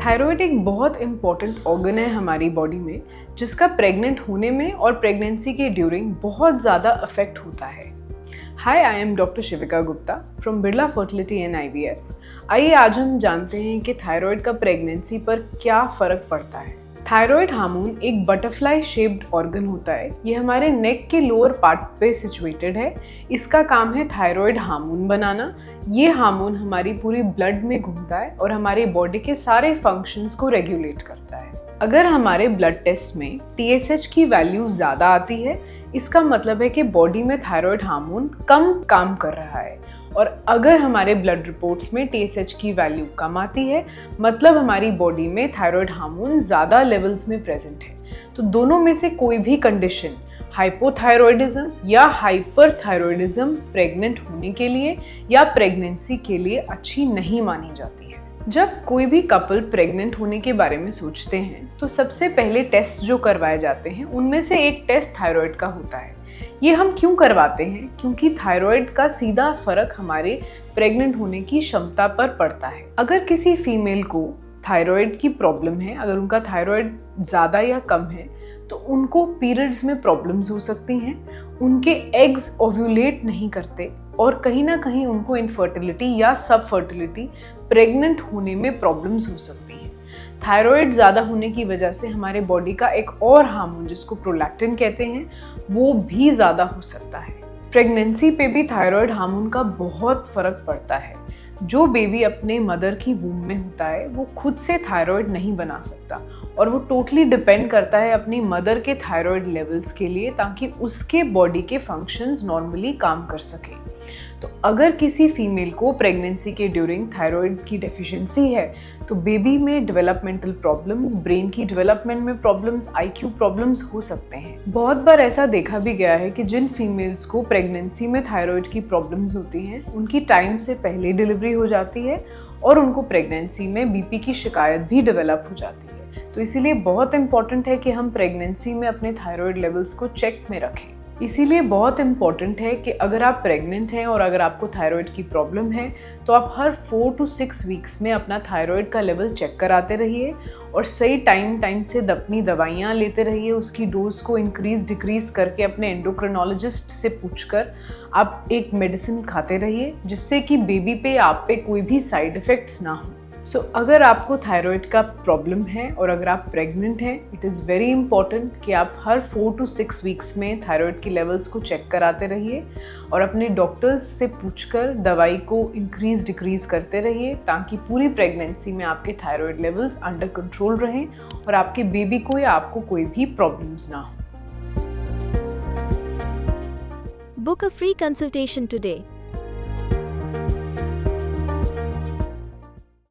Thyroid एक बहुत important organ है हमारी बॉडी में, जिसका प्रेग्नेंट होने में और प्रेगनेंसी के ड्यूरिंग बहुत ज़्यादा अफेक्ट होता है। Hi, I am doctor Shivika Gupta from Birla fertility and IVF। आइए आज हम जानते हैं कि थायराइड का प्रेगनेंसी पर क्या फ़र्क पड़ता है। थायराइड हार्मोन एक बटरफ्लाई शेप्ड ऑर्गन होता है। ये हमारे नेक के लोअर पार्ट पे सिचुएटेड है। इसका काम है थायराइड हार्मोन बनाना। ये हार्मोन हमारी पूरी ब्लड में घूमता है और हमारी बॉडी के सारे फंक्शंस को रेगुलेट करता है। अगर हमारे ब्लड टेस्ट में TSH की वैल्यू ज़्यादा आती है, इसका मतलब है कि बॉडी में थायराइड हार्मोन कम काम कर रहा है। और अगर हमारे ब्लड रिपोर्ट्स में TSH की वैल्यू कम आती है, मतलब हमारी बॉडी में थायराइड हार्मोन ज़्यादा लेवल्स में प्रेजेंट है। तो दोनों में से कोई भी कंडीशन, हाइपोथायरॉयडिज्म या हाइपरथायरॉयडिज्म, प्रेग्नेंट होने के लिए या प्रेगनेंसी के लिए अच्छी नहीं मानी जाती है। जब कोई भी कपल प्रेग्नेंट होने के बारे में सोचते हैं तो सबसे पहले टेस्ट जो करवाए जाते हैं उनमें से एक टेस्ट थायराइड का होता है। ये हम क्यों करवाते हैं? क्योंकि थायराइड का सीधा फर्क हमारे प्रेग्नेंट होने की क्षमता पर पड़ता है। अगर किसी फीमेल को थायराइड की प्रॉब्लम है, अगर उनका थायराइड ज़्यादा या कम है, तो उनको पीरियड्स में प्रॉब्लम्स हो सकती हैं, उनके एग्स ओव्यूलेट नहीं करते और कहीं ना कहीं उनको इनफर्टिलिटी या सब फर्टिलिटी, प्रेग्नेंट होने में प्रॉब्लम्स हो सकती हैं। थायराइड ज़्यादा होने की वजह से हमारे बॉडी का एक और हार्मोन जिसको प्रोलैक्टिन कहते हैं, वो भी ज़्यादा हो सकता है। प्रेगनेंसी पे भी थायराइड हार्मोन का बहुत फ़र्क पड़ता है। जो बेबी अपने मदर की वूम में होता है वो खुद से थायराइड नहीं बना सकता और वो टोटली डिपेंड करता है अपनी मदर के थायराइड लेवल्स के लिए, ताकि उसके बॉडी के फंक्शंस नॉर्मली काम कर सके। तो अगर किसी फीमेल को प्रेगनेंसी के ड्यूरिंग थायराइड की डेफिशिएंसी है तो बेबी में डेवलपमेंटल प्रॉब्लम्स, ब्रेन की डेवलपमेंट में प्रॉब्लम्स, IQ प्रॉब्लम्स हो सकते हैं। बहुत बार ऐसा देखा भी गया है कि जिन फीमेल्स को प्रेगनेंसी में थायराइड की प्रॉब्लम्स होती हैं, उनकी टाइम से पहले डिलीवरी हो जाती है और उनको प्रेगनेंसी में BP की शिकायत भी डेवलप हो जाती है। तो इसीलिए बहुत इंपॉर्टेंट है कि हम प्रेगनेंसी में अपने थायराइड लेवल्स को चेक में रखें। इसीलिए बहुत इम्पॉर्टेंट है कि अगर आप प्रेग्नेंट हैं और अगर आपको थायराइड की प्रॉब्लम है तो आप हर 4 to 6 वीक्स में अपना थायराइड का लेवल चेक कराते रहिए और सही टाइम से अपनी दवाइयाँ लेते रहिए। उसकी डोज को इंक्रीज डिक्रीज करके अपने एंडोक्रिनोलॉजिस्ट से पूछकर आप एक मेडिसिन खाते रहिए, जिससे कि बेबी पे आप पे कोई भी साइड इफ़ेक्ट्स ना हो। सो अगर आपको थायराइड का प्रॉब्लम है और अगर आप प्रेग्नेंट हैं, इट इज़ वेरी इंपॉर्टेंट कि आप हर 4 to 6 वीक्स में थायराइड की लेवल्स को चेक कराते रहिए और अपने डॉक्टर्स से पूछकर दवाई को इंक्रीज डिक्रीज करते रहिए, ताकि पूरी प्रेगनेंसी में आपके थायराइड लेवल्स अंडर कंट्रोल रहें और आपके बेबी को या आपको कोई भी प्रॉब्लम्स ना हो। Book a free consultation today.